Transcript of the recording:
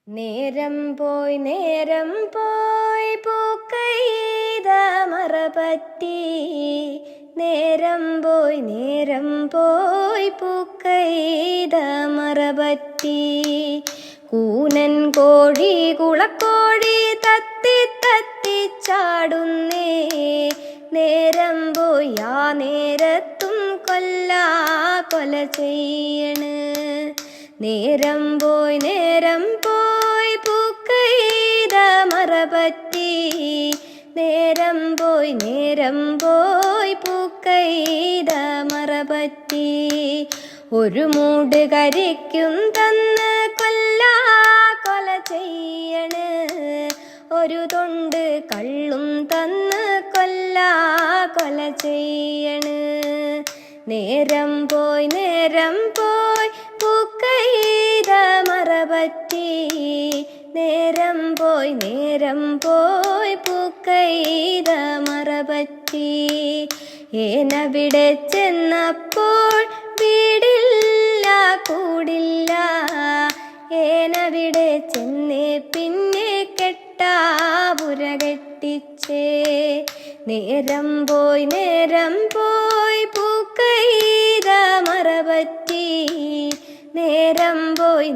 നേരം പോയി പൂക്കൈത മറപറ്റി. നേരം പോയി പൂക്കൈത മറപറ്റി. കൂനൻ കോഴി കുളക്കോഴി തത്തി തത്തി ചാടുന്നേ. നേരം പോയി ആ നേരത്തും കൊല ചെയ്യണ്. നേരം പോയി പൂക്കൈത മറപറ്റി. നേരം പോയി പൂക്കൈത മറപറ്റി. ഒരു മൂട് കരിക്കും തന്ന് കൊല ചെയ്യണ്. ഒരു തൊണ്ട് കള്ളും തന്ന് കൊല ചെയ്യണ്. നേരം പോയി പൂക്കൈത മറപറ്റി. നേരം പോയി പൂക്കൈത മറപറ്റി. ഏനവിടെ ചെന്നപ്പോൾ വീടില്ല കൂടില്ല. ഏനവിടെ ചെന്നേ പിന്നെ കെട്ടാപുരകെട്ടിച്ചേ. നേരം പോയി പൂക്കൈത മറപറ്റി. നേരം പോയി